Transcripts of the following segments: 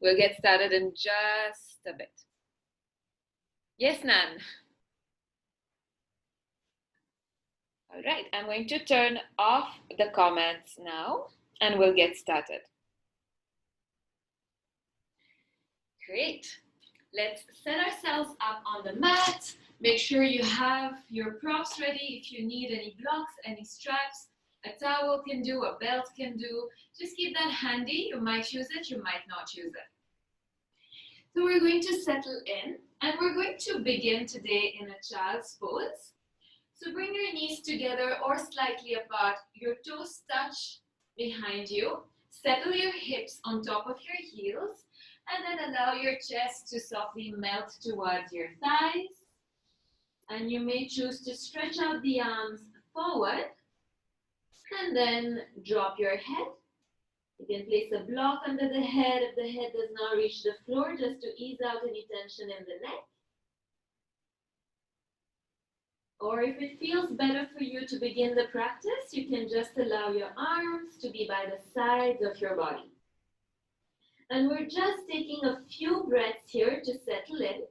We'll get started in just a bit. Yes, Nan? All right, I'm going to turn off the comments now and we'll get started. Great. Let's set ourselves up on the mat. Make sure you have your props ready. If you need any blocks, any straps, a towel can do, a belt can do. Just keep that handy. You might use it, you might not use it. So we're going to settle in and we're going to begin today in a child's pose. So bring your knees together or slightly apart. Your toes touch behind you. Settle your hips on top of your heels and then allow your chest to softly melt towards your thighs. And you may choose to stretch out the arms forward and then drop your head. You can place a block under the head if the head does not reach the floor, just to ease out any tension in the neck. Or if it feels better for you to begin the practice, you can just allow your arms to be by the sides of your body. And we're just taking a few breaths here to settle in,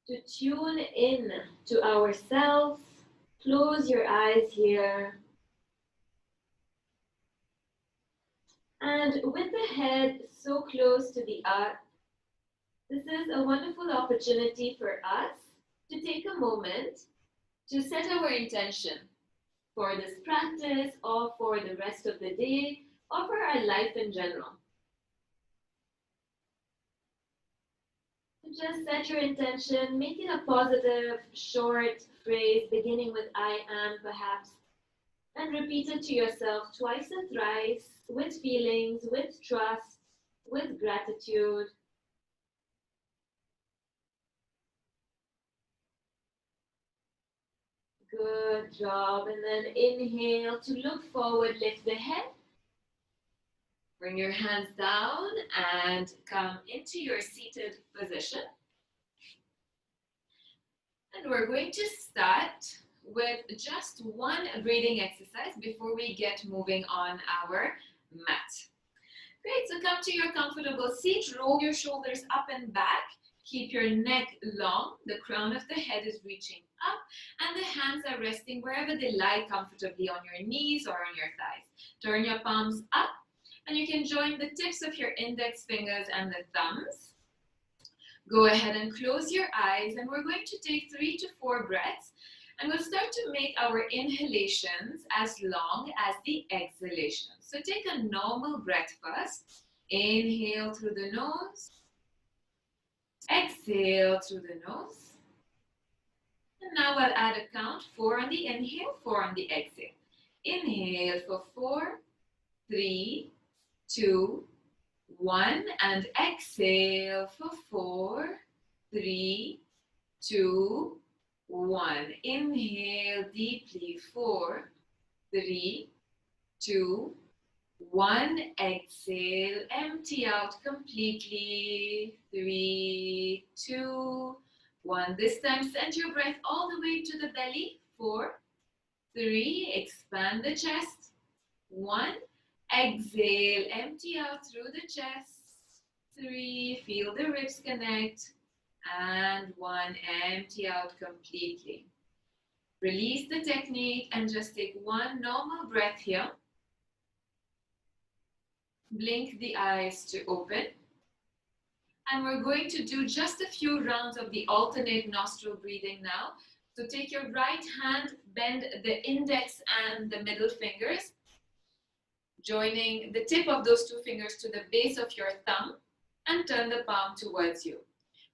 to tune in to ourselves. Close your eyes here. And with the head so close to the earth, this is a wonderful opportunity for us to take a moment to set our intention for this practice or for the rest of the day or for our life in general. So just set your intention, make it a positive, short phrase beginning with I am perhaps, and repeat it to yourself twice or thrice with feelings, with trust, with gratitude. Good job. And then inhale to look forward, lift the head. Bring your hands down and come into your seated position. And we're going to start with just one breathing exercise before we get moving on our mat. Great, so come to your comfortable seat, roll your shoulders up and back. Keep your neck long, the crown of the head is reaching up, and the hands are resting wherever they lie comfortably on your knees or on your thighs. Turn your palms up, and you can join the tips of your index fingers and the thumbs. Go ahead and close your eyes, and we're going to take 3 to 4 breaths, and we'll start to make our inhalations as long as the exhalations. So take a normal breath first. Inhale through the nose. Exhale through the nose. And now I'll add a count. 4 on the inhale, 4 on the exhale. Inhale for 4, 3, 2, 1. And exhale for 4, 3, 2, 1. Inhale deeply. 4, 3, 2, 1. Exhale. Empty out completely. 3, 2, 1. This time send your breath all the way to the belly. 4, 3. Expand the chest. 1. Exhale. Empty out through the chest. 3. Feel the ribs connect. And 1. Empty out completely. Release the technique and just take one normal breath here. Blink the eyes to open. And we're going to do just a few rounds of the alternate nostril breathing now. So take your right hand, bend the index and the middle fingers, joining the tip of those 2 fingers to the base of your thumb, and turn the palm towards you.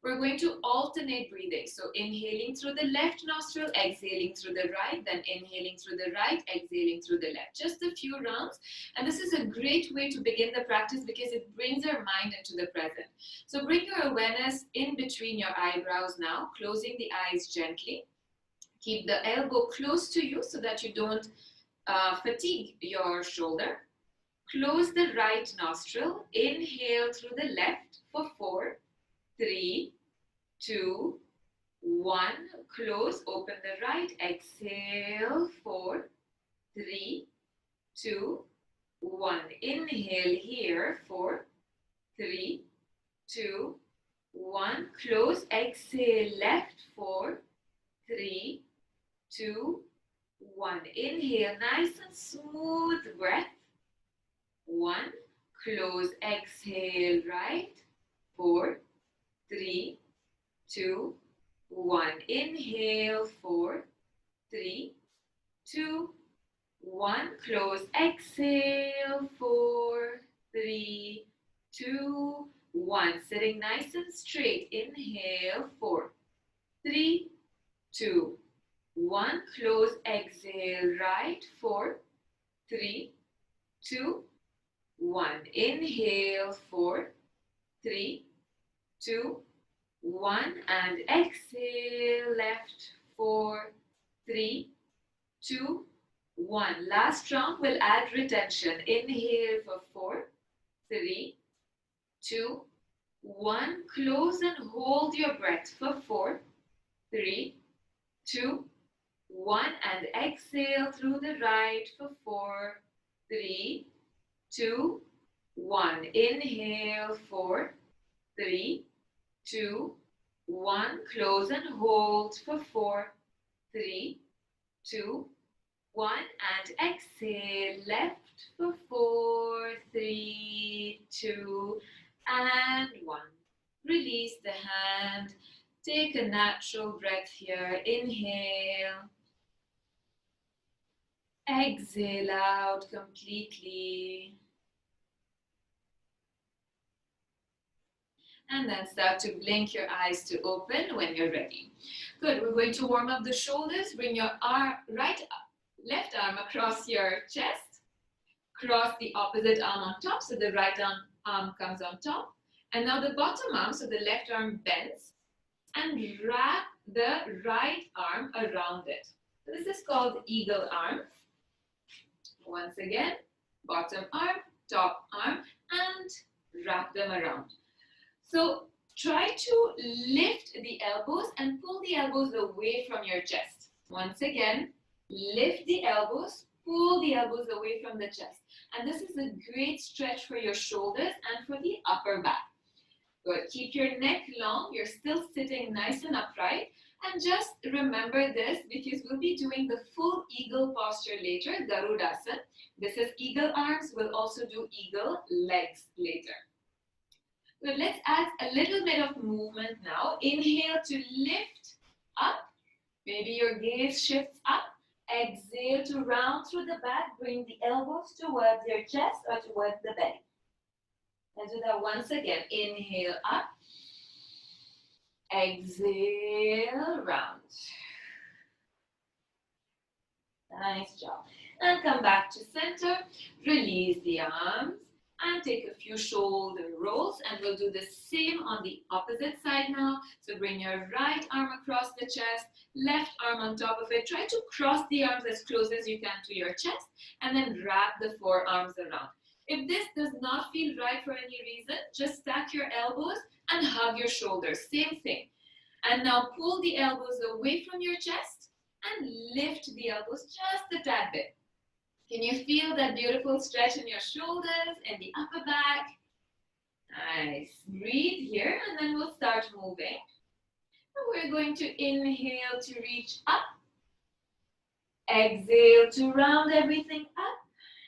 We're going to alternate breathing. So inhaling through the left nostril, exhaling through the right, then inhaling through the right, exhaling through the left. Just a few rounds. And this is a great way to begin the practice because it brings our mind into the present. So bring your awareness in between your eyebrows now, closing the eyes gently. Keep the elbow close to you so that you don't fatigue your shoulder. Close the right nostril. Inhale through the left for 4, 3, 2, 1. Close. Open the right. Exhale. 4, 3, 2, 1. Inhale here. 4, 2, 1. Close. Exhale. Left. 4, 3, 2, 1. Inhale. Nice and smooth breath. 1. Close. Exhale. Right. 4, 3, 2, 1. Inhale. 4, 3, 2, 1. Close. Exhale. 4, 3, 2, 1. Sitting nice and straight. Inhale. 4, 3, 2, 1. Close. Exhale. Right. 4, 3, 2, 1. Inhale. 4, 3, 2, 1. And exhale. Left. 4, 3, 2, 1. Last round, we'll add retention. Inhale for 4, 3, 2, 1. Close and hold your breath for 4, 3, 2, 1. And exhale through the right for 4, 3, 2, 1. Inhale, 4, 3, 2, 1. Close and hold for 4, 3, 2, 1. And exhale, left for 4, 3, 2, and 1. Release the hand. Take a natural breath here. Inhale. Exhale out completely. And then start to blink your eyes to open when you're ready. Good. We're going to warm up the shoulders. Bring your left arm across your chest. Cross the opposite arm on top, so the right arm comes on top. And now the bottom arm, so the left arm bends, and wrap the right arm around it. So this is called eagle arm. Once again, bottom arm, top arm, and wrap them around. So try to lift the elbows and pull the elbows away from your chest. Once again, lift the elbows, pull the elbows away from the chest. And this is a great stretch for your shoulders and for the upper back. Good. Keep your neck long. You're still sitting nice and upright. And just remember this because we'll be doing the full eagle posture later, Garudasan. This is eagle arms. We'll also do eagle legs later. Good. Let's add a little bit of movement now. Inhale to lift up. Maybe your gaze shifts up. Exhale to round through the back. Bring the elbows towards your chest or towards the belly. Let's do that once again. Inhale up. Exhale, round. Nice job. And come back to center. Release the arms and take a few shoulder rolls. And we'll do the same on the opposite side now. So bring your right arm across the chest, left arm on top of it. Try to cross the arms as close as you can to your chest and then wrap the forearms around. If this does not feel right for any reason, just stack your elbows and hug your shoulders. Same thing. And now pull the elbows away from your chest and lift the elbows just a tad bit. Can you feel that beautiful stretch in your shoulders and the upper back? Nice. Breathe here and then we'll start moving. And we're going to inhale to reach up. Exhale to round everything up.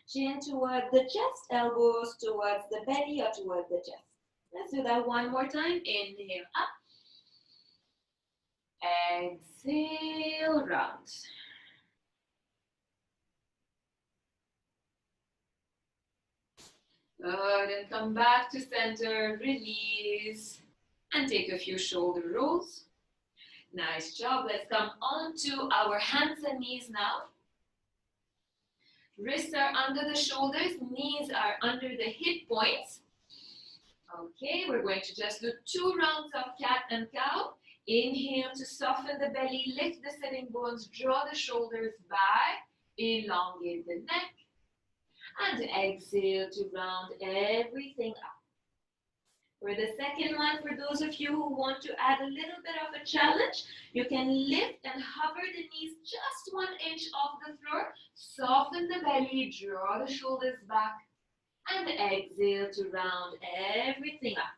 Chin towards the chest, elbows towards the belly or towards the chest. Let's do that one more time. Inhale up. Exhale, round. Good, and come back to center, release, and take a few shoulder rolls. Nice job. Let's come on to our hands and knees now. Wrists are under the shoulders, knees are under the hip points. Okay, we're going to just do 2 rounds of cat and cow. Inhale to soften the belly, lift the sitting bones, draw the shoulders back, elongate the neck, and exhale to round everything up. For the second one, for those of you who want to add a little bit of a challenge, you can lift and hover the knees just 1 inch off the floor, soften the belly, draw the shoulders back, and exhale to round everything up.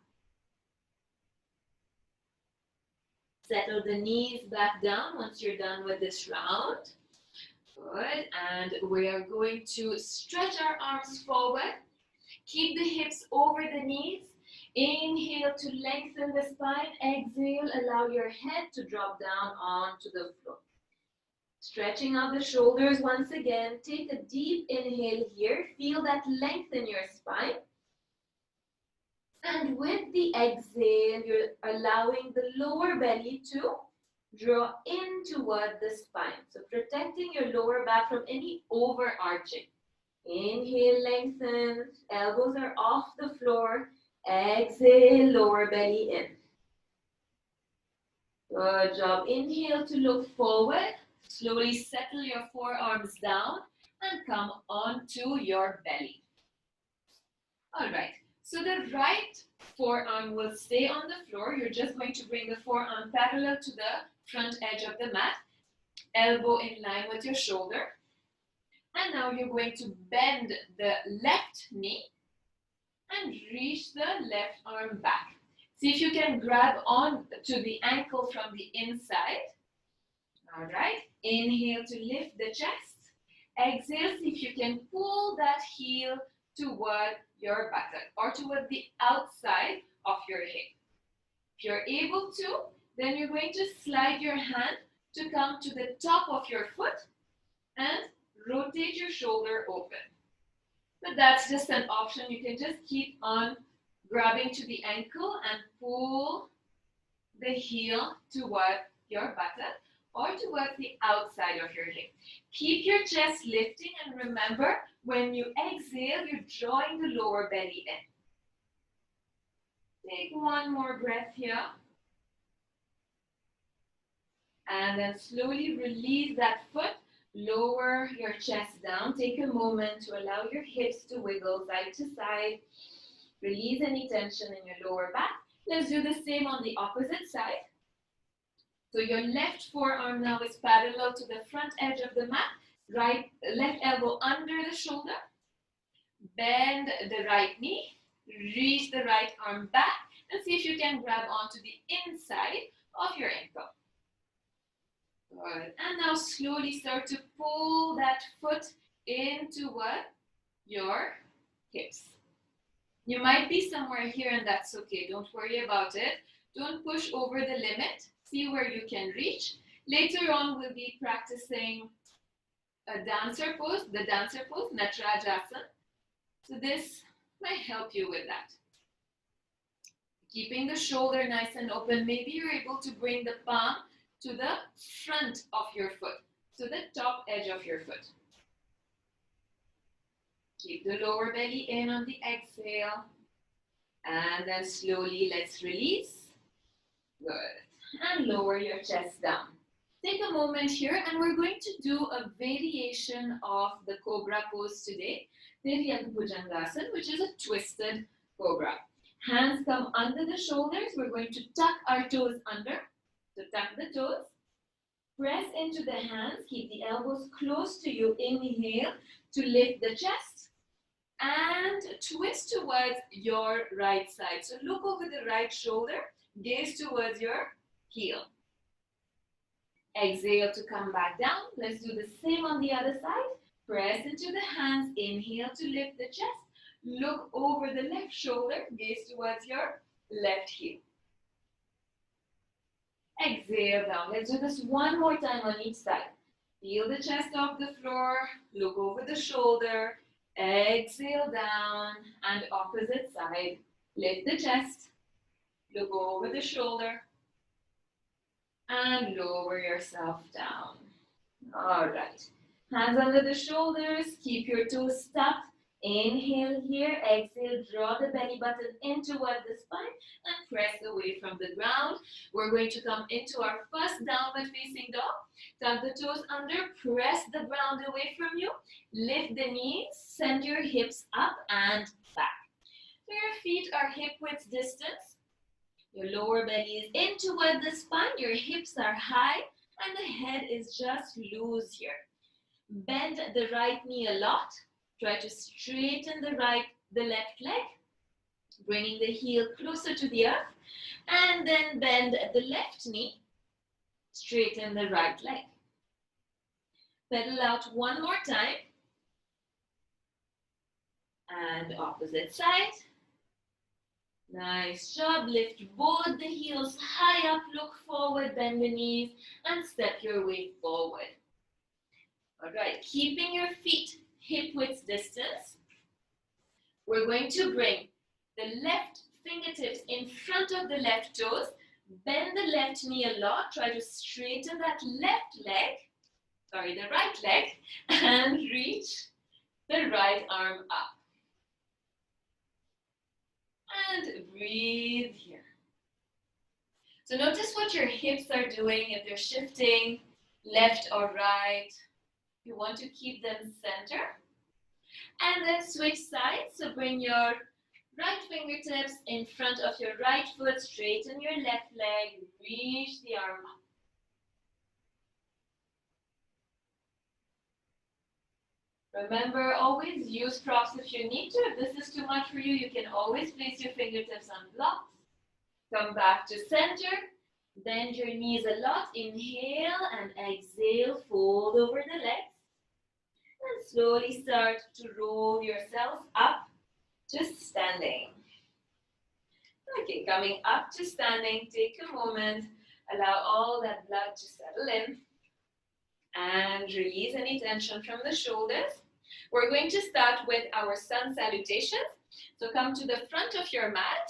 Settle the knees back down once you're done with this round. Good. And we are going to stretch our arms forward. Keep the hips over the knees. Inhale to lengthen the spine. Exhale, allow your head to drop down onto the floor. Stretching out the shoulders once again. Take a deep inhale here. Feel that length in your spine. And with the exhale, you're allowing the lower belly to draw in toward the spine. So protecting your lower back from any overarching. Inhale, lengthen. Elbows are off the floor. Exhale, lower belly in. Good job. Inhale to look forward. Slowly settle your forearms down and come onto your belly. All right. So the right forearm will stay on the floor. You're just going to bring the forearm parallel to the front edge of the mat. Elbow in line with your shoulder. And now you're going to bend the left knee and reach the left arm back. See if you can grab on to the ankle from the inside. All right. Inhale to lift the chest. Exhale, see if you can pull that heel toward your buttock or toward the outside of your hip. If you're able to, then you're going to slide your hand to come to the top of your foot and rotate your shoulder open. But that's just an option. You can just keep on grabbing to the ankle and pull the heel toward your buttock or towards the outside of your hip. Keep your chest lifting, and remember, when you exhale, you're drawing the lower belly in. Take one more breath here. And then slowly release that foot. Lower your chest down. Take a moment to allow your hips to wiggle side to side. Release any tension in your lower back. Let's do the same on the opposite side. So your left forearm now is parallel to the front edge of the mat. Left elbow under the shoulder. Bend the right knee. Reach the right arm back. And see if you can grab onto the inside of your ankle. Good. And now slowly start to pull that foot in toward your hips. You might be somewhere here, and that's okay. Don't worry about it. Don't push over the limit. See where you can reach. Later on, we'll be practicing a dancer pose, the dancer pose, Natarajasana. So this might help you with that. Keeping the shoulder nice and open. Maybe you're able to bring the palm to the front of your foot, to the top edge of your foot. Keep the lower belly in on the exhale. And then slowly let's release. Good. And lower your chest down. Take a moment here, and we're going to do a variation of the Cobra pose today, Bhujangasana, which is a twisted cobra. Hands come under the shoulders. We're going to tuck our toes under. So tuck the toes. Press into the hands. Keep the elbows close to you. Inhale to lift the chest. And twist towards your right side. So look over the right shoulder. Gaze towards your heel. Exhale to come back down. Let's do the same on the other side. Press into the hands. Inhale to lift the chest. Look over the left shoulder. Gaze towards your left heel. Exhale down. Let's do this one more time on each side. Feel the chest off the floor. Look over the shoulder. Exhale down. And opposite side. Lift the chest. Look over the shoulder. And lower yourself down. All right. Hands under the shoulders. Keep your toes tucked. Inhale here. Exhale. Draw the belly button in toward the spine and press away from the ground. We're going to come into our first downward facing dog. Tuck the toes under. Press the ground away from you. Lift the knees. Send your hips up and back. So your feet are hip width distance. Your lower belly is in toward the spine. Your hips are high and the head is just loose here. Bend the right knee a lot. Try to straighten the left leg, bringing the heel closer to the earth, and then bend the left knee Straighten the right leg. Pedal out one more time. And opposite side. Nice job. Lift both the heels high up, look forward, bend the knees, and step your way forward. All right, keeping your feet hip width distance. We're going to bring the left fingertips in front of the left toes. Bend the left knee a lot. Try to straighten that the right leg, and reach the right arm up. And breathe here. So notice what your hips are doing, if they're shifting left or right. You want to keep them center. And then switch sides. So bring your right fingertips in front of your right foot. Straighten your left leg. Reach the arm up. Remember, always use props if you need to. If this is too much for you, you can always place your fingertips on blocks. Come back to center. Bend your knees a lot. Inhale and exhale. Fold over the legs. And slowly start to roll yourself up to standing. Okay, coming up to standing. Take a moment. Allow all that blood to settle in. And release any tension from the shoulders. We're going to start with our sun salutations. So come to the front of your mat,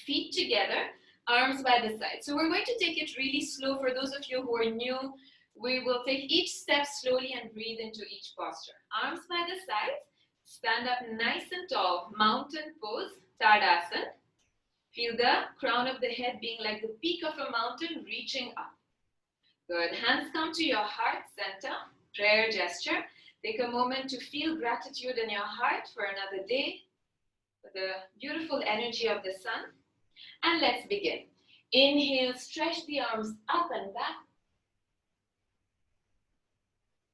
feet together, arms by the side. So we're going to take it really slow. For those of you who are new, we will take each step slowly and breathe into each posture. Arms by the side, stand up nice and tall, mountain pose, Tadasana. Feel the crown of the head being like the peak of a mountain reaching up. Good. Hands come to your heart center, prayer gesture. Take a moment to feel gratitude in your heart for another day, for the beautiful energy of the sun. And let's begin. Inhale, stretch the arms up and back.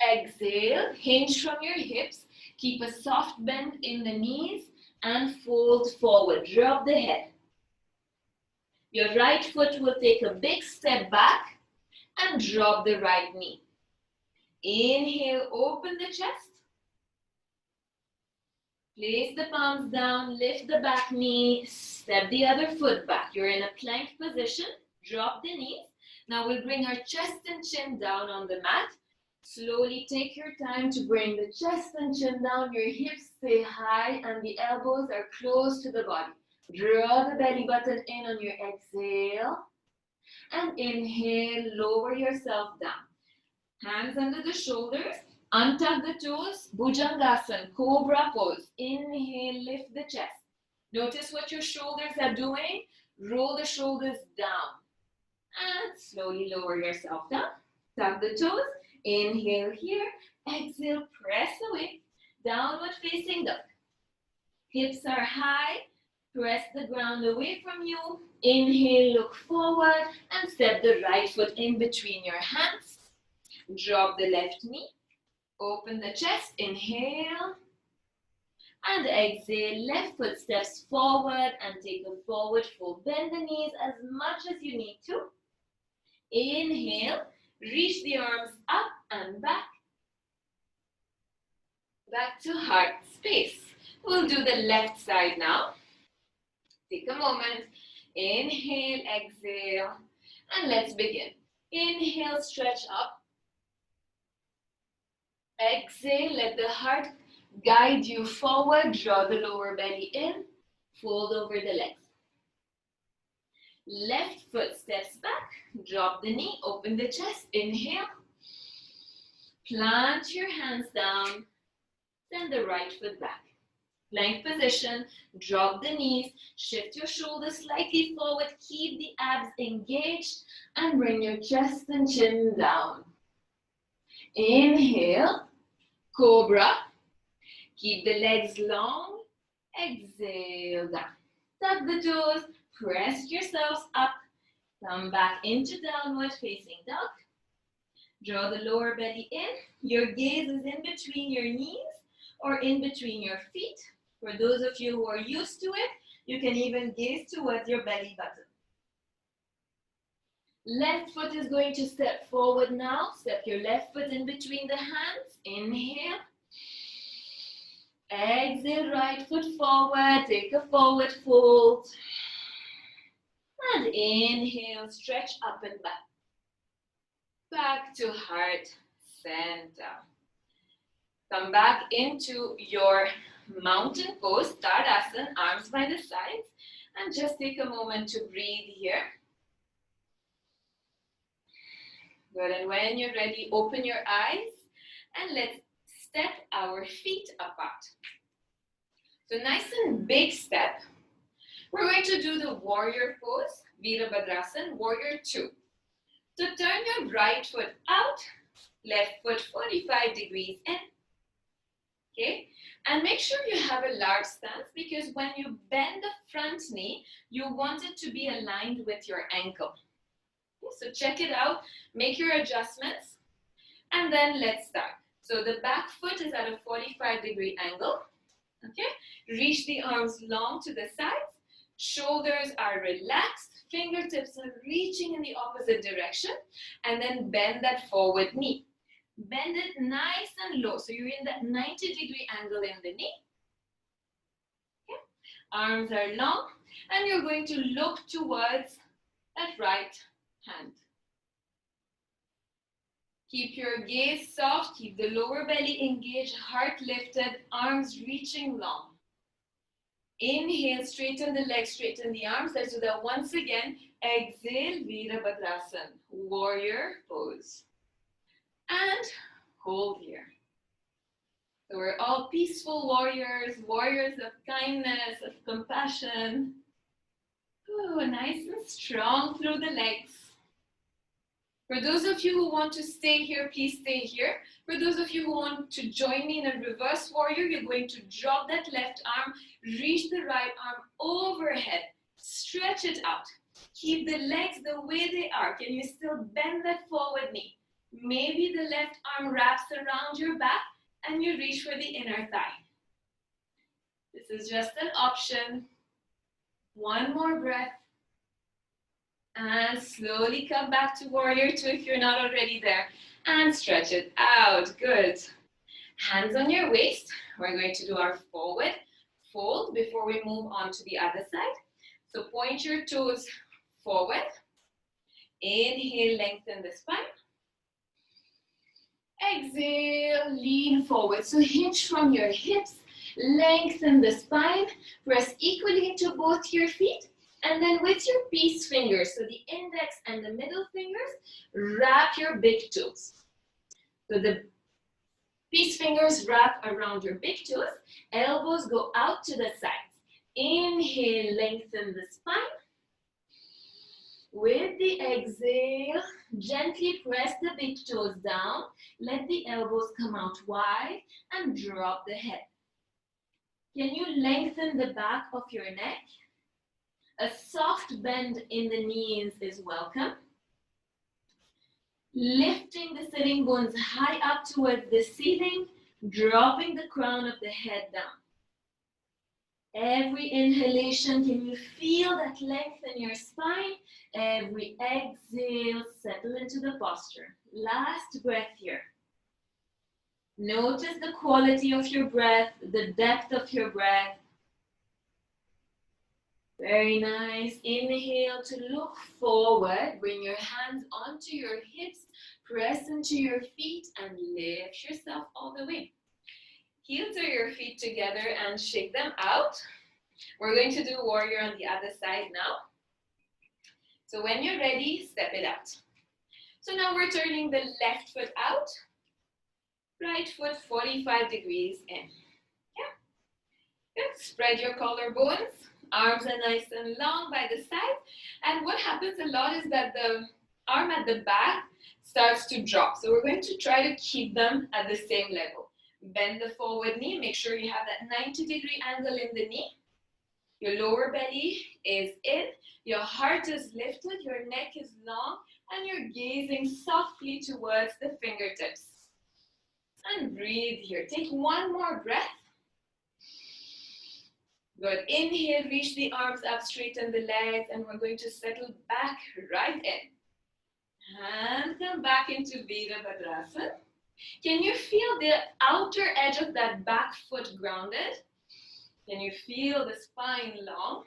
Exhale, hinge from your hips. Keep a soft bend in the knees and fold forward. Drop the head. Your right foot will take a big step back and drop the right knee. Inhale, open the chest. Place the palms down, lift the back knee, step the other foot back. You're in a plank position, drop the knees. Now we'll bring our chest and chin down on the mat. Slowly take your time to bring the chest and chin down. Your hips stay high and the elbows are close to the body. Draw the belly button in on your exhale. And inhale, lower yourself down. Hands under the shoulders, untuck the toes, Bhujangasana, Cobra pose. Inhale, lift the chest. Notice what your shoulders are doing. Roll the shoulders down. And slowly lower yourself down. Tuck the toes. Inhale here. Exhale, press away. Downward facing dog. Hips are high. Press the ground away from you. Inhale, look forward and step the right foot in between your hands. Drop the left knee. Open the chest. Inhale. And exhale. Left foot steps forward and take a forward fold. Bend the knees as much as you need to. Inhale. Reach the arms up and back. Back to heart space. We'll do the left side now. Take a moment. Inhale, exhale. And let's begin. Inhale, stretch up. Exhale, let the heart guide you forward. Draw the lower belly in. Fold over the legs. Left foot steps back. Drop the knee. Open the chest. Inhale. Plant your hands down. Send the right foot back. Plank position. Drop the knees. Shift your shoulders slightly forward. Keep the abs engaged. And bring your chest and chin down. Inhale. Cobra. Keep the legs long. Exhale down. Tuck the toes. Press yourselves up. Come back into downward facing dog. Draw the lower belly in. Your gaze is in between your knees or in between your feet. For those of you who are used to it, you can even gaze towards your belly button. Left foot is going to step forward now. Step your left foot in between the hands. Inhale. Exhale, right foot forward. Take a forward fold. And inhale, stretch up and back. Back to heart center. Come back into your mountain pose, Tadasana, arms by the sides. And just take a moment to breathe here. Good, and when you're ready, open your eyes and let's step our feet apart. So nice and big step. We're going to do the warrior pose, Veerasan, warrior 2. So turn your right foot out, left foot 45 degrees in. Okay, and make sure you have a large stance because when you bend the front knee, you want it to be aligned with your ankle. Okay, so check it out, make your adjustments, and then let's start. So the back foot is at a 45-degree angle. Okay, reach the arms long to the sides, shoulders are relaxed, fingertips are reaching in the opposite direction, and then bend that forward knee. Bend it nice and low, so you're in that 90-degree angle in the knee. Okay. Arms are long, and you're going to look towards that right hand. Keep your gaze soft, keep the lower belly engaged, heart lifted, arms reaching long. Inhale, straighten the legs, straighten the arms. Let's do that once again. Exhale, Veerasan, warrior pose. And hold here. So we're all peaceful warriors, warriors of kindness, of compassion. Ooh, nice and strong through the legs. For those of you who want to stay here, please stay here. For those of you who want to join me in a reverse warrior, you're going to drop that left arm, reach the right arm overhead, stretch it out. Keep the legs the way they are. Can you still bend that forward knee? Maybe the left arm wraps around your back and you reach for the inner thigh. This is just an option. One more breath. And slowly come back to warrior 2 if you're not already there. And stretch it out. Good. Hands on your waist. We're going to do our forward fold before we move on to the other side. So point your toes forward. Inhale, lengthen the spine. Exhale, lean forward. So hinge from your hips, lengthen the spine, press equally into both your feet, and then with your peace fingers, so the index and the middle fingers, wrap your big toes. So the peace fingers wrap around your big toes, elbows go out to the sides. Inhale, lengthen the spine. With the exhale, gently press the big toes down. Let the elbows come out wide and drop the head. Can you lengthen the back of your neck? A soft bend in the knees is welcome. Lifting the sitting bones high up towards the ceiling, dropping the crown of the head down. Every inhalation, can you feel that length in your spine? Every exhale, settle into the posture. Last breath here. Notice the quality of your breath, the depth of your breath. Very nice. Inhale to look forward. Bring your hands onto your hips. Press into your feet and lift yourself all the way. Heel to your feet together and shake them out. We're going to do warrior on the other side now. So when you're ready, step it out. So now we're turning the left foot out. Right foot 45 degrees in. Yeah. Good. Spread your collarbones. Arms are nice and long by the side. And what happens a lot is that the arm at the back starts to drop. So we're going to try to keep them at the same level. Bend the forward knee. Make sure you have that 90-degree angle in the knee. Your lower belly is in. Your heart is lifted. Your neck is long. And you're gazing softly towards the fingertips. And breathe here. Take one more breath. Good. Inhale, reach the arms up, straighten the legs, and we're going to settle back right in. And come back into Veerasan. Can you feel the outer edge of that back foot grounded? Can you feel the spine long?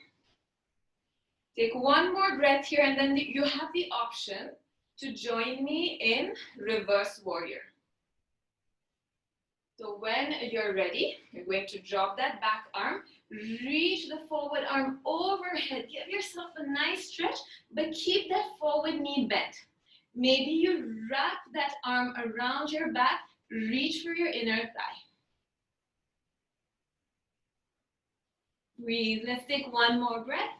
Take one more breath here, and then you have the option to join me in reverse warrior. So when you're ready, you're going to drop that back arm, reach the forward arm overhead, give yourself a nice stretch, but keep that forward knee bent. Maybe you wrap that arm around your back, reach for your inner thigh. Breathe. Let's take one more breath.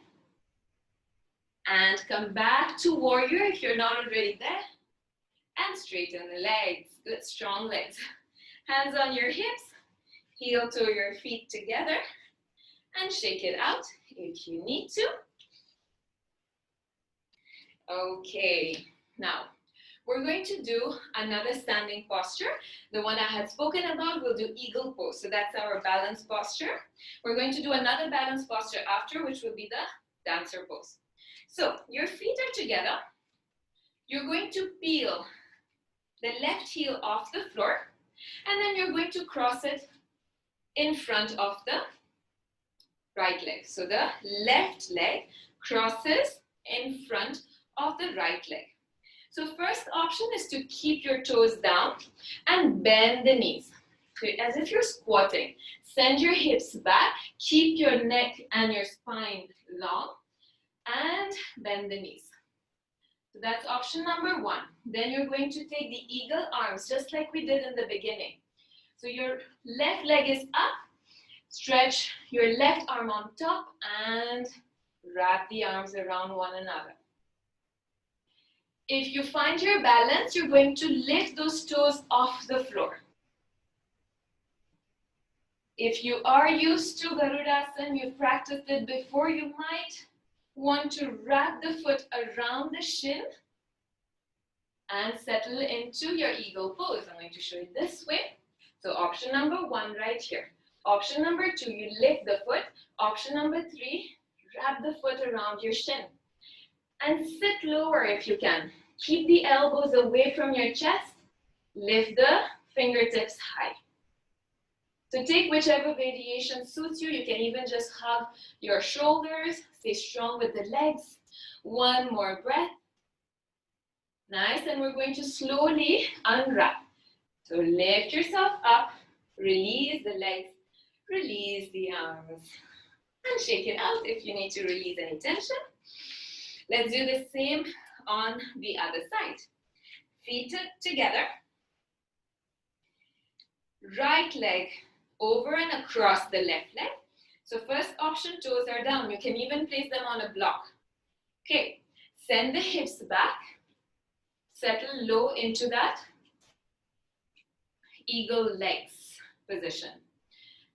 And come back to warrior if you're not already there. And straighten the legs. Good, strong legs. Hands on your hips. Heel to your feet together. And shake it out if you need to. Okay. Now, we're going to do another standing posture. The one I had spoken about, we'll do eagle pose. So that's our balance posture. We're going to do another balance posture after, which will be the dancer pose. So your feet are together. You're going to peel the left heel off the floor, and then you're going to cross it in front of the right leg. So the left leg crosses in front of the right leg. So first option is to keep your toes down and bend the knees. So as if you're squatting. Send your hips back, keep your neck and your spine long, and bend the knees. So that's option number one. Then you're going to take the eagle arms, just like we did in the beginning. So your left leg is up, stretch your left arm on top, and wrap the arms around one another. If you find your balance, you're going to lift those toes off the floor. If you are used to Garudasan, you've practiced it before, you might want to wrap the foot around the shin and settle into your eagle pose. I'm going to show you this way. So option number one right here. Option number two, you lift the foot. Option number three, wrap the foot around your shin. And sit lower if you can. Keep the elbows away from your chest. Lift the fingertips high. So take whichever variation suits you. You can even just hug your shoulders. Stay strong with the legs. One more breath. Nice, and we're going to slowly unwrap. So lift yourself up, release the legs, release the arms, and shake it out if you need to release any tension. Let's do the same on the other side. Feet together. Right leg over and across the left leg. So first option, toes are down. You can even place them on a block. Okay, send the hips back. Settle low into that eagle legs position.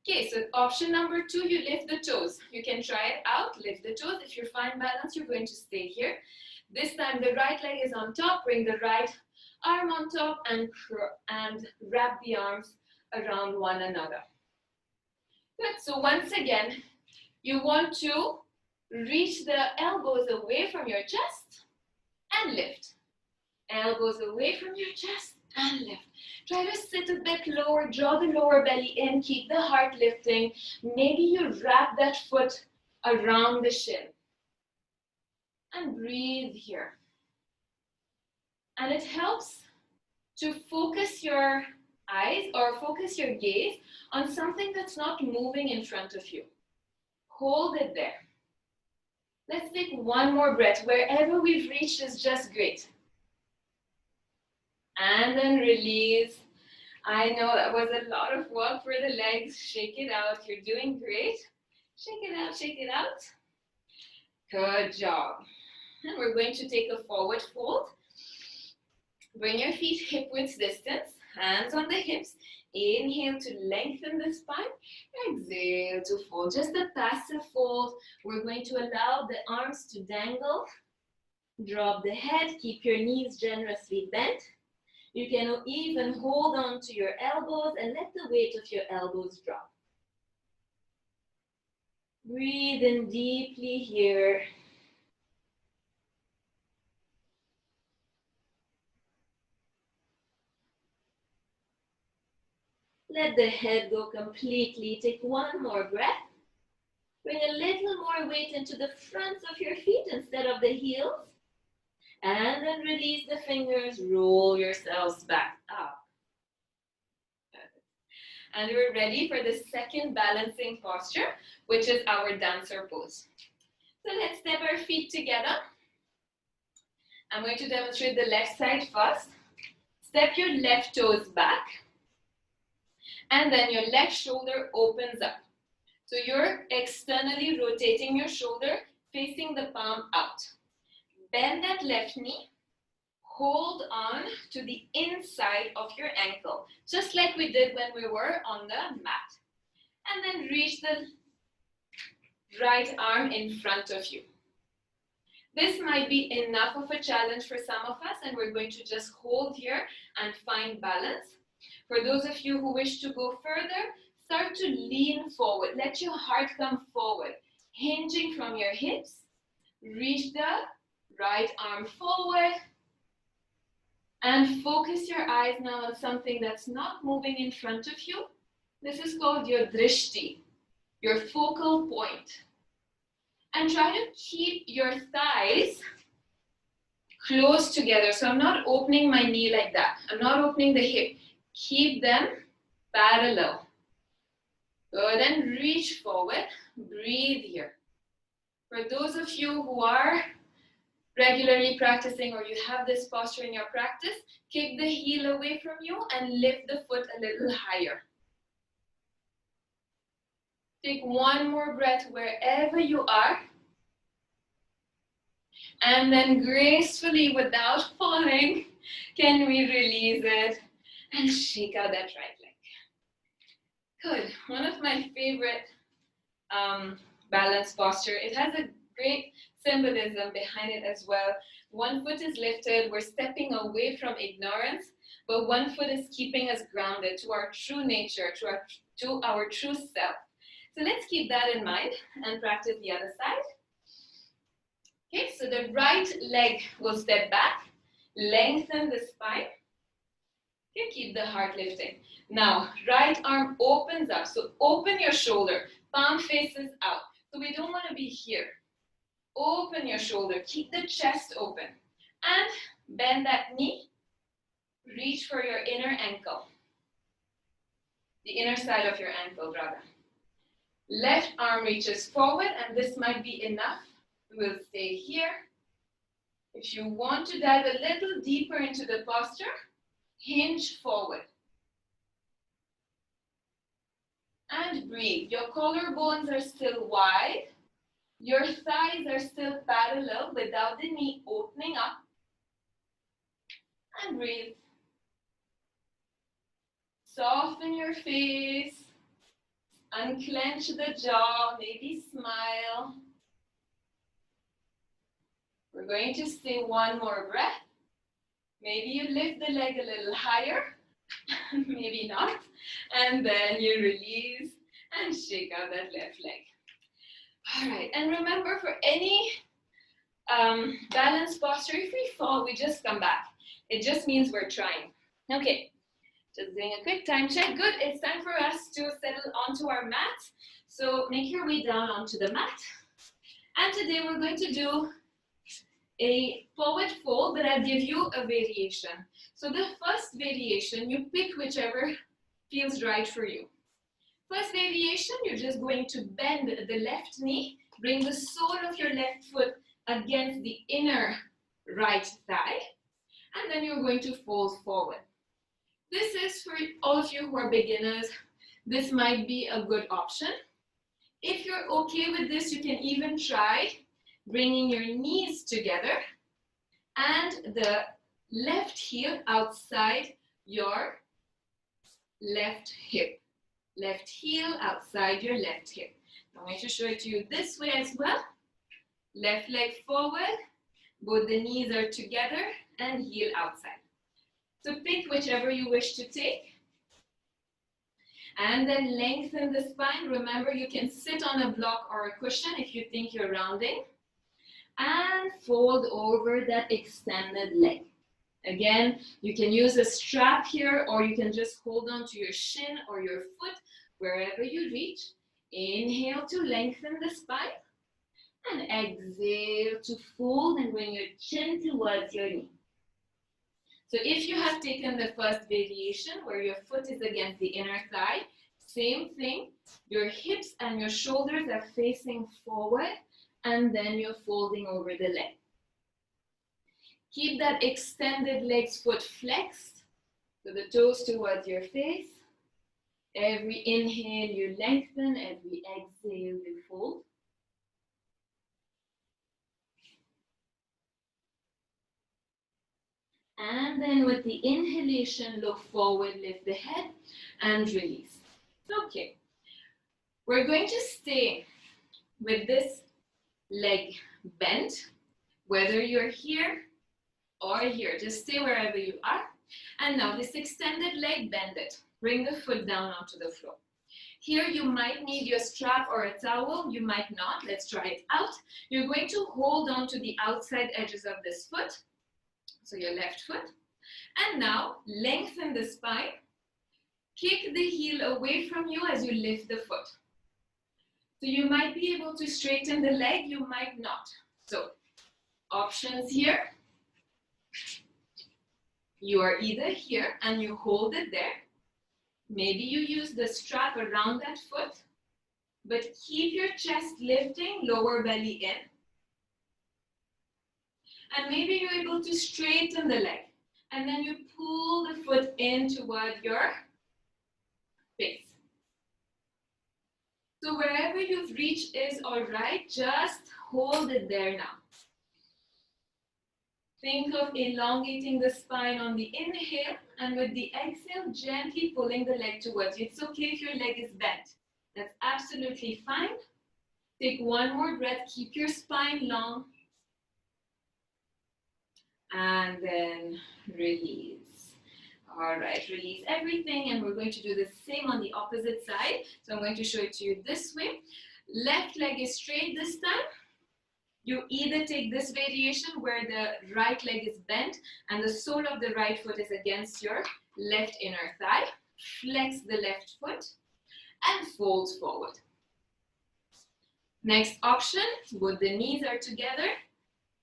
Okay, so option number two, you lift the toes. You can try it out, lift the toes. If you find balance, you're going to stay here. This time the right leg is on top, bring the right arm on top and wrap the arms around one another. Good, so once again, you want to reach the elbows away from your chest and lift. Elbows away from your chest and lift. Try to sit a bit lower, draw the lower belly in, keep the heart lifting. Maybe you wrap that foot around the shin. And breathe here. And it helps to focus your eyes or focus your gaze on something that's not moving in front of you. Hold it there. Let's take one more breath. Wherever we've reached is just great. And then release. I know that was a lot of work for the legs. Shake it out. You're doing great. Shake it out, shake it out. Good job. And we're going to take a forward fold. Bring your feet hip width distance. Hands on the hips. Inhale to lengthen the spine. Exhale to fold. Just a passive fold. We're going to allow the arms to dangle. Drop the head. Keep your knees generously bent. You can even hold on to your elbows and let the weight of your elbows drop. Breathe in deeply here. Let the head go completely. Take one more breath. Bring a little more weight into the fronts of your feet instead of the heels. And then release the fingers. Roll yourselves back up. And we're ready for the second balancing posture, which is our dancer pose. So let's step our feet together. I'm going to demonstrate the left side first. Step your left toes back. And then your left shoulder opens up. So you're externally rotating your shoulder, facing the palm out. Bend that left knee. Hold on to the inside of your ankle, just like we did when we were on the mat. And then reach the right arm in front of you. This might be enough of a challenge for some of us, and we're going to just hold here and find balance. For those of you who wish to go further, start to lean forward. Let your heart come forward, hinging from your hips. Reach the right arm forward. And focus your eyes now on something that's not moving in front of you. This is called your drishti, your focal point. And try to keep your thighs close together. So I'm not opening my knee like that. I'm not opening the hip. Keep them parallel. Good, and reach forward. Breathe here. For those of you who are regularly practicing, or you have this posture in your practice, kick the heel away from you and lift the foot a little higher. Take one more breath wherever you are. And then gracefully, without falling, can we release it and shake out that right leg. Good. One of my favorite balance posture. It has a great symbolism behind it as well. One foot is lifted. We're stepping away from ignorance, but one foot is keeping us grounded to our true nature, to our true self. So let's keep that in mind and practice the other side. Okay, so the right leg will step back, lengthen the spine. Okay, keep the heart lifting. Now, right arm opens up. So open your shoulder, palm faces out. So we don't want to be here. Open your shoulder, keep the chest open. And bend that knee. Reach for your inner ankle. The inner side of your ankle, rather. Left arm reaches forward, and this might be enough. We'll stay here. If you want to dive a little deeper into the posture, hinge forward. And breathe. Your collarbones are still wide. Your thighs are still parallel without the knee opening up. And breathe. Soften your face. Unclench the jaw. Maybe smile. We're going to stay one more breath. Maybe you lift the leg a little higher. Maybe not. And then you release and shake out that left leg. All right, and remember, for any balance posture, if we fall, we just come back. It just means we're trying. Okay, just doing a quick time check. Good, it's time for us to settle onto our mat. So make your way down onto the mat. And today we're going to do a forward fold, but I'll give you a variation. So the first variation, you pick whichever feels right for you. First variation, you're just going to bend the left knee, bring the sole of your left foot against the inner right thigh, and then you're going to fold forward. This is for all of you who are beginners. This might be a good option. If you're okay with this, you can even try bringing your knees together and the left heel outside your left hip. Left heel outside your left hip. I'm going to show it to you this way as well. Left leg forward, both the knees are together, and heel outside. So pick whichever you wish to take. And then lengthen the spine. Remember, you can sit on a block or a cushion if you think you're rounding. And fold over that extended leg. Again, you can use a strap here, or you can just hold on to your shin or your foot, wherever you reach. Inhale to lengthen the spine, and exhale to fold and bring your chin towards your knee. So if you have taken the first variation where your foot is against the inner thigh, same thing, your hips and your shoulders are facing forward, and then you're folding over the leg. Keep that extended legs foot flexed, so the toes towards your face. Every inhale you lengthen, every exhale you fold. And then with the inhalation, look forward, lift the head, and release. Okay, we're going to stay with this leg bent, whether you're here or here. Just stay wherever you are. And now this extended leg, bend it. Bring the foot down onto the floor. Here you might need your strap or a towel. You might not. Let's try it out. You're going to hold on to the outside edges of this foot. So your left foot. And now lengthen the spine. Kick the heel away from you as you lift the foot. So you might be able to straighten the leg, you might not. So options here. You are either here and you hold it there. Maybe you use the strap around that foot, but keep your chest lifting, lower belly in. And maybe you're able to straighten the leg. And then you pull the foot in toward your face. So wherever you've reached is all right, just hold it there now. Think of elongating the spine on the inhale, and with the exhale, gently pulling the leg towards you. It's okay if your leg is bent. That's absolutely fine. Take one more breath, keep your spine long, and then release. All right, release everything, and we're going to do the same on the opposite side. So I'm going to show it to you this way. Left leg is straight this time. You either take this variation where the right leg is bent and the sole of the right foot is against your left inner thigh. Flex the left foot and fold forward. Next option, both the knees are together.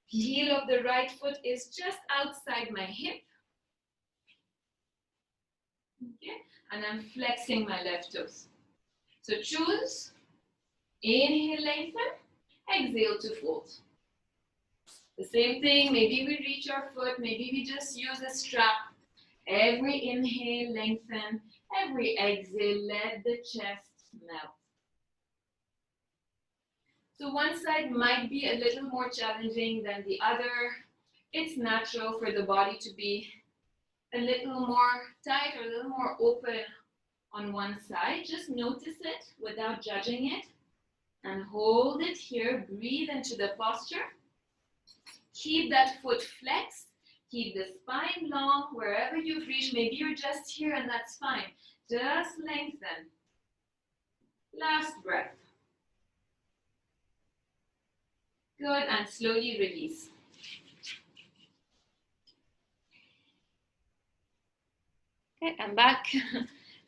Heel of the right foot is just outside my hip. Okay, and I'm flexing my left toes. So choose, inhale, lengthen, exhale to fold. The same thing, maybe we reach our foot, maybe we just use a strap. Every inhale, lengthen, every exhale, let the chest melt. So one side might be a little more challenging than the other. It's natural for the body to be a little more tight or a little more open on one side. Just notice it without judging it and hold it here. Breathe into the posture. Keep that foot flexed. Keep the spine long wherever you've reached. Maybe you're just here and that's fine. Just lengthen. Last breath. Good, and slowly release. Okay, I'm back.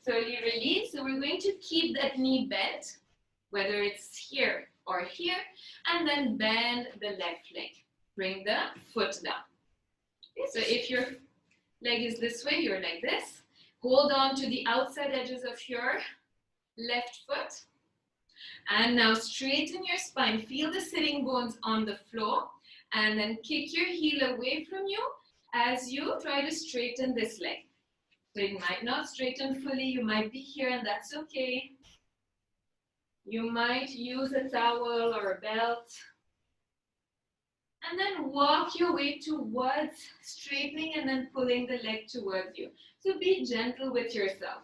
Slowly release. So we're going to keep that knee bent, whether it's here or here, and then bend the left leg. Bring the foot down. Okay, so if your leg is this way, you're like this. Hold on to the outside edges of your left foot. And now straighten your spine. Feel the sitting bones on the floor. And then kick your heel away from you as you try to straighten this leg. So it might not straighten fully. You might be here and that's okay. You might use a towel or a belt. And then walk your way towards straightening and then pulling the leg towards you. So be gentle with yourself.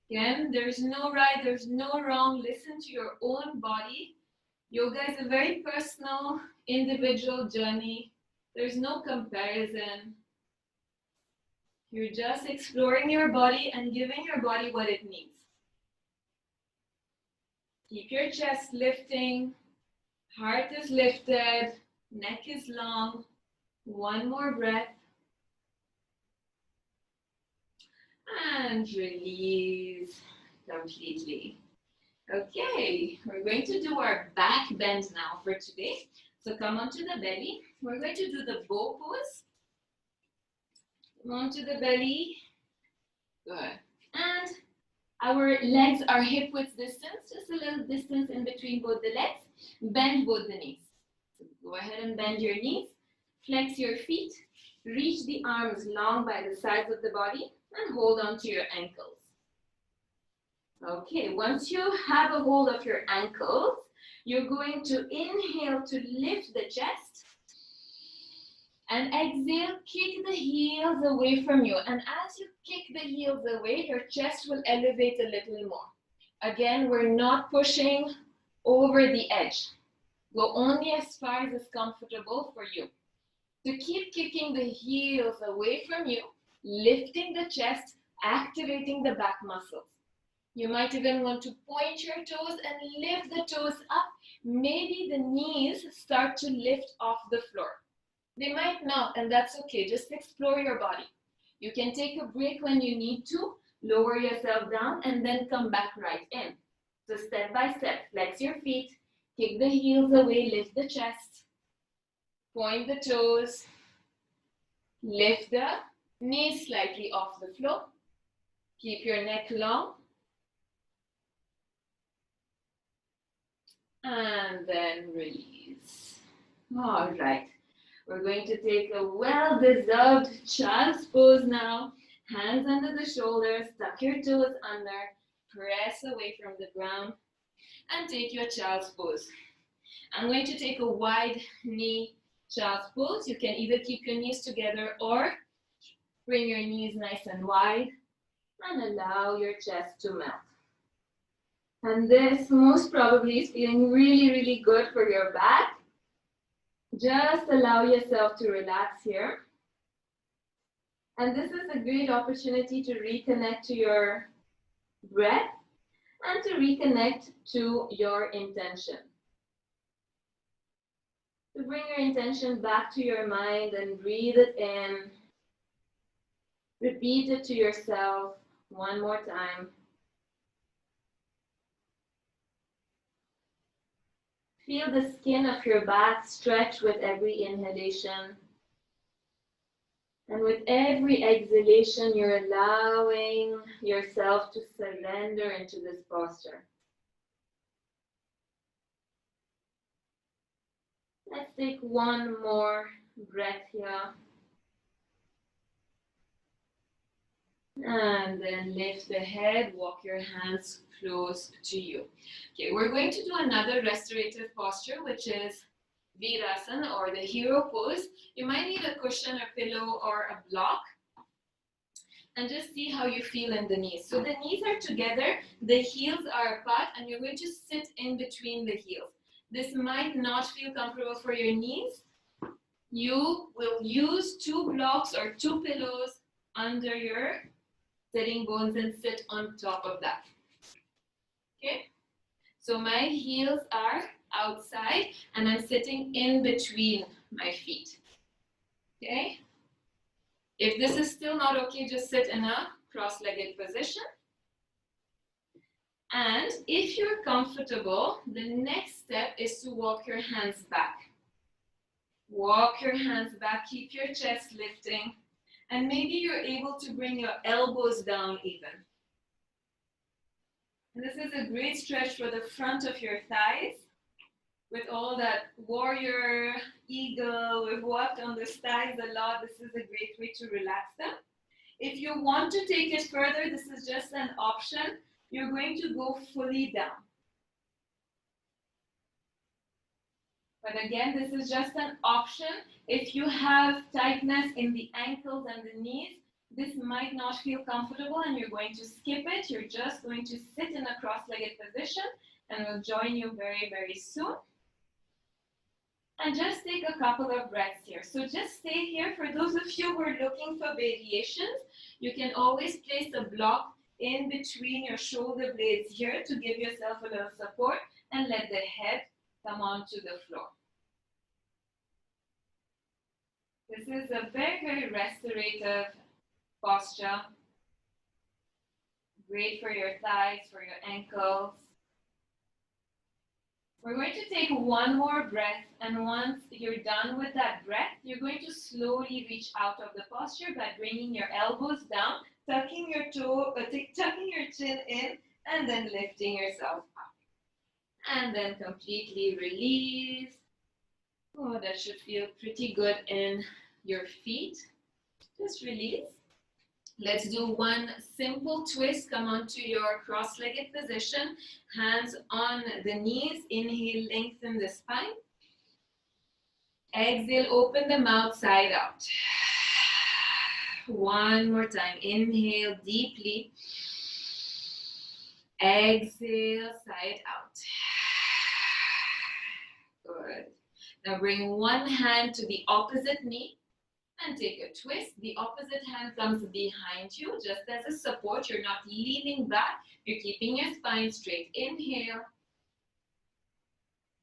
Again, there's no right, there's no wrong. Listen to your own body. Yoga is a very personal, individual journey. There's no comparison. You're just exploring your body and giving your body what it needs. Keep your chest lifting. Heart is lifted. Neck is long. One more breath. And release completely. Okay, we're going to do our back bend now for today. So come onto the belly. We're going to do the bow pose. Come onto the belly. Good. And our legs are hip width distance, just a little distance in between both the legs. Bend both the knees. So go ahead and bend your knees. Flex your feet. Reach the arms long by the sides of the body and hold on to your ankles. Okay, once you have a hold of your ankles, you're going to inhale to lift the chest and exhale, kick the heels away from you. And as you kick the heels away, your chest will elevate a little more. Again, we're not pushing over the edge. Go only as far as is comfortable for you. To keep kicking the heels away from you, lifting the chest, activating the back muscles. You might even want to point your toes and lift the toes up. Maybe the knees start to lift off the floor. They might not, and that's okay. Just explore your body. You can take a break when you need to, lower yourself down, and then come back right in. So step by step, flex your feet, kick the heels away, lift the chest, point the toes, lift the knees slightly off the floor. Keep your neck long. And then release. All right. We're going to take a well-deserved child's pose now. Hands under the shoulders, tuck your toes under, press away from the ground, and take your child's pose. I'm going to take a wide knee child's pose. You can either keep your knees together or bring your knees nice and wide and allow your chest to melt. And this most probably is feeling really, really good for your back. Just allow yourself to relax here. And this is a great opportunity to reconnect to your breath and to reconnect to your intention. To bring your intention back to your mind and breathe it in. Repeat it to yourself one more time. Feel the skin of your back stretch with every inhalation. And with every exhalation, you're allowing yourself to surrender into this posture. Let's take one more breath here. And then lift the head, walk your hands close to you. Okay, we're going to do another restorative posture, which is Veerasan or the hero pose. You might need a cushion, a pillow, or a block. And just see how you feel in the knees. So the knees are together, the heels are apart, and you're going to sit in between the heels. This might not feel comfortable for your knees. You will use two blocks or two pillows under your sitting bones and sit on top of that. Okay? So my heels are outside and I'm sitting in between my feet. Okay? If this is still not okay, just sit in a cross-legged position. And if you're comfortable, the next step is to walk your hands back. Walk your hands back, keep your chest lifting, and maybe you're able to bring your elbows down even. And this is a great stretch for the front of your thighs. With all that warrior, eagle, we've worked on the thighs a lot. This is a great way to relax them. If you want to take it further, this is just an option. You're going to go fully down. But again, this is just an option. If you have tightness in the ankles and the knees, this might not feel comfortable and you're going to skip it. You're just going to sit in a cross-legged position and we'll join you very, very soon. And just take a couple of breaths here. So just stay here. For those of you who are looking for variations, you can always place a block in between your shoulder blades here to give yourself a little support and let the head come onto the floor. This is a very, very restorative posture. Great for your thighs, for your ankles. We're going to take one more breath, and once you're done with that breath, you're going to slowly reach out of the posture by bringing your elbows down, tucking your chin in, and then lifting yourself up. And then completely release. Oh, that should feel pretty good in your feet. Just release. Let's do one simple twist. Come onto your cross-legged position. Hands on the knees. Inhale, lengthen the spine. Exhale, open the mouth side out. One more time. Inhale deeply. Exhale, side out. Good. Now bring one hand to the opposite knee and take a twist. The opposite hand comes behind you just as a support. You're not leaning back. You're keeping your spine straight. Inhale.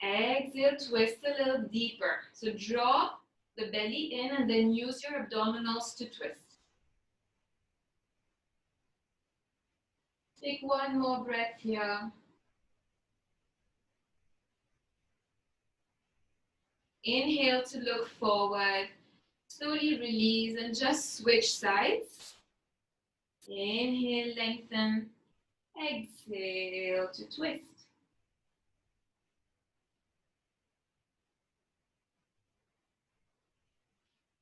Exhale, twist a little deeper. So draw the belly in and then use your abdominals to twist. Take one more breath here. Inhale to look forward. Slowly release and just switch sides. Inhale, lengthen. Exhale to twist.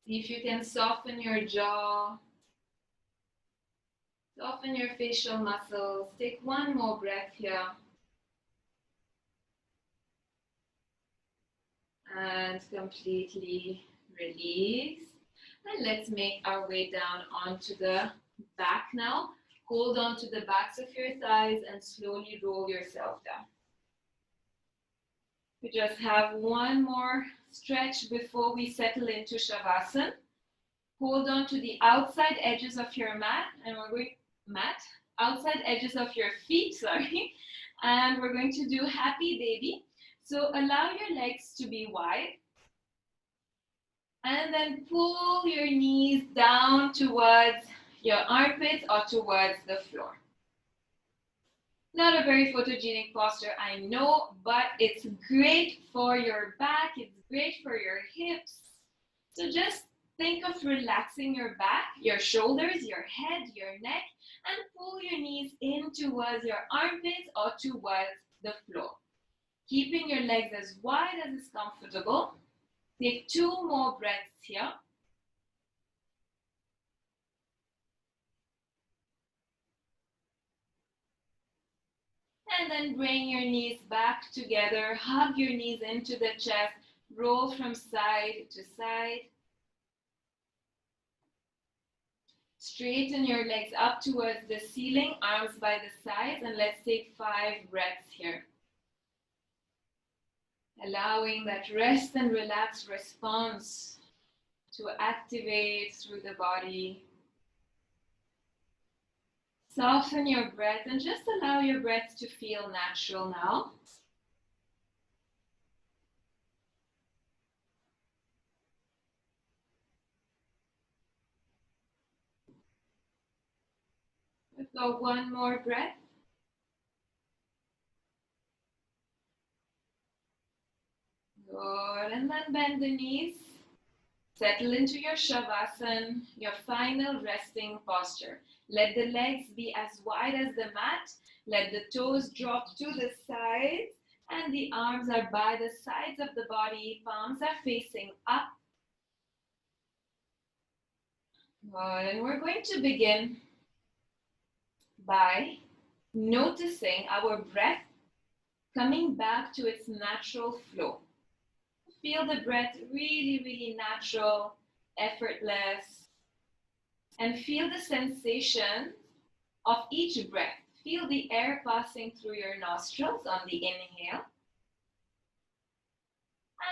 See if you can soften your jaw. Soften your facial muscles. Take one more breath here. And completely release. And let's make our way down onto the back now. Hold on to the backs of your thighs and slowly roll yourself down. We just have one more stretch before we settle into Shavasana. Hold on to the outside edges of your outside edges of your feet, sorry. And we're going to do happy baby. So allow your legs to be wide. And then pull your knees down towards your armpits or towards the floor. Not a very photogenic posture, I know, but it's great for your back, it's great for your hips. So just think of relaxing your back, your shoulders, your head, your neck, and pull your knees in towards your armpits or towards the floor. Keeping your legs as wide as is comfortable. Take two more breaths here. And then bring your knees back together. Hug your knees into the chest. Roll from side to side. Straighten your legs up towards the ceiling, arms by the sides, and let's take 5 breaths here. Allowing that rest and relax response to activate through the body. Soften your breath and just allow your breath to feel natural now. We've got one more breath. Good, and then bend the knees. Settle into your Shavasana, your final resting posture. Let the legs be as wide as the mat. Let the toes drop to the sides and the arms are by the sides of the body. Palms are facing up. Good, and we're going to begin by noticing our breath coming back to its natural flow. Feel the breath really, really natural, effortless, and feel the sensation of each breath. Feel the air passing through your nostrils on the inhale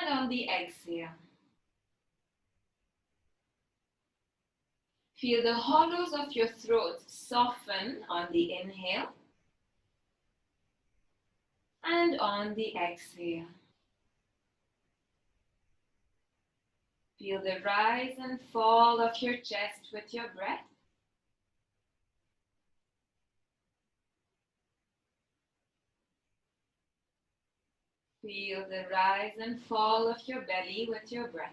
and on the exhale. Feel the hollows of your throat soften on the inhale and on the exhale. Feel the rise and fall of your chest with your breath. Feel the rise and fall of your belly with your breath.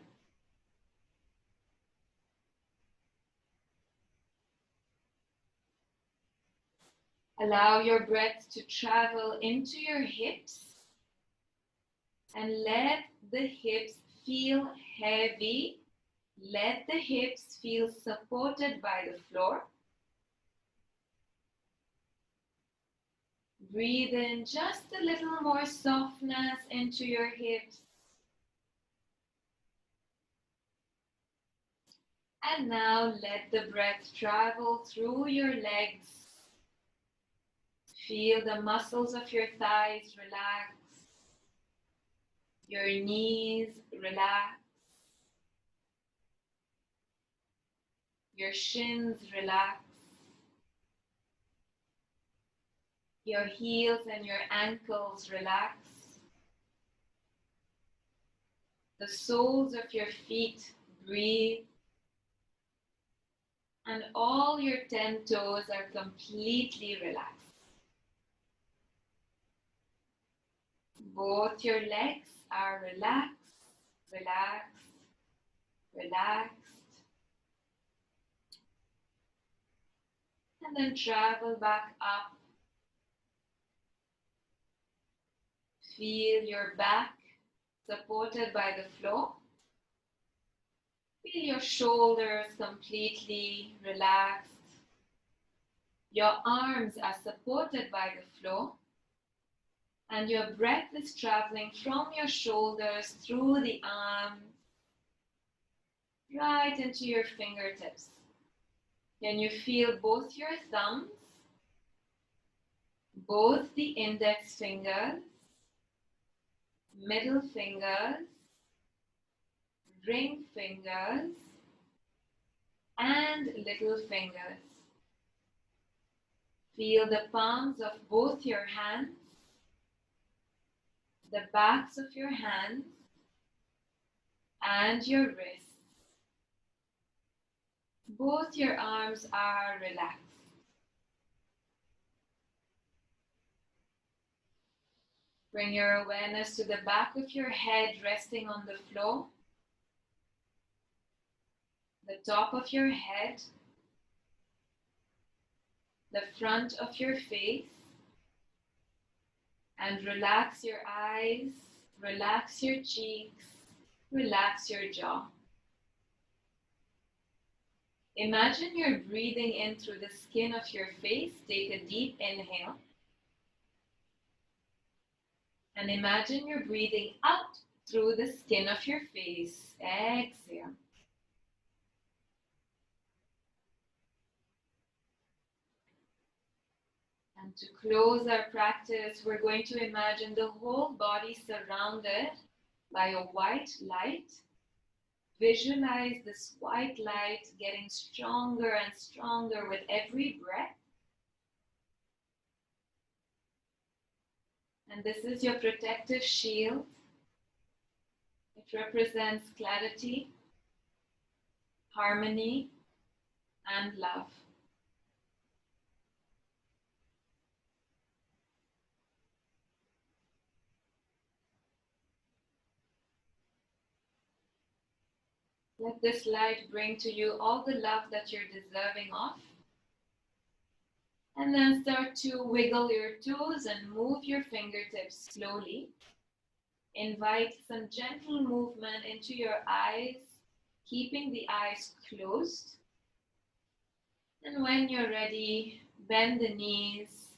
Allow your breath to travel into your hips and let the hips feel heavy. Let the hips feel supported by the floor. Breathe in just a little more softness into your hips. And now let the breath travel through your legs. Feel the muscles of your thighs relax. Your knees relax. Your shins relax. Your heels and your ankles relax. The soles of your feet breathe. And all your 10 toes are completely relaxed. Both your legs are relaxed, relaxed, relaxed. And then travel back up. Feel your back supported by the floor. Feel your shoulders completely relaxed. Your arms are supported by the floor. And your breath is traveling from your shoulders through the arms, right into your fingertips. Can you feel both your thumbs, both the index fingers, middle fingers, ring fingers, and little fingers? Feel the palms of both your hands, the backs of your hands, and your wrists. Both your arms are relaxed. Bring your awareness to the back of your head resting on the floor, the top of your head, the front of your face, and relax your eyes, relax your cheeks, relax your jaw. Imagine you're breathing in through the skin of your face. Take a deep inhale. And imagine you're breathing out through the skin of your face. Exhale. And to close our practice, we're going to imagine the whole body surrounded by a white light. Visualize this white light getting stronger and stronger with every breath. And this is your protective shield. It represents clarity, harmony, and love. Let this light bring to you all the love that you're deserving of. And then start to wiggle your toes and move your fingertips slowly. Invite some gentle movement into your eyes, keeping the eyes closed. And when you're ready, bend the knees,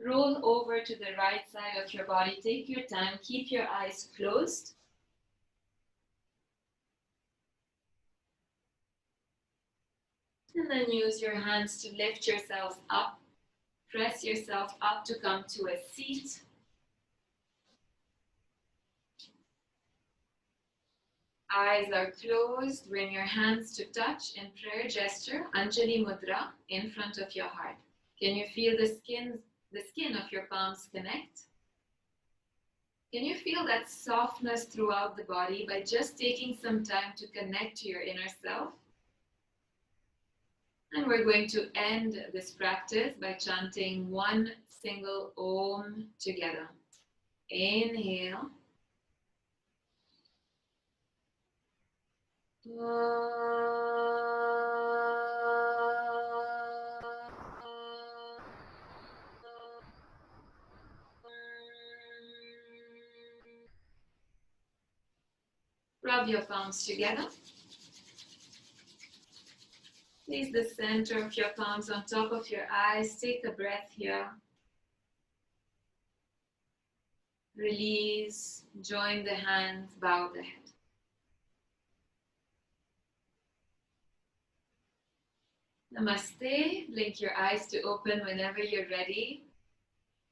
roll over to the right side of your body. Take your time, keep your eyes closed. And then use your hands to lift yourselves up. Press yourself up to come to a seat. Eyes are closed. Bring your hands to touch in prayer gesture, Anjali Mudra, in front of your heart. Can you feel the skin of your palms connect? Can you feel that softness throughout the body by just taking some time to connect to your inner self? And we're going to end this practice by chanting one single Om together. Inhale. Rub your palms together. Place the center of your palms on top of your eyes. Take a breath here. Release. Join the hands. Bow the head. Namaste. Blink your eyes to open whenever you're ready.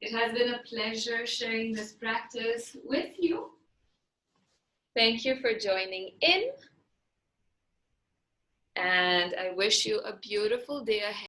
It has been a pleasure sharing this practice with you. Thank you for joining in. And I wish you a beautiful day ahead.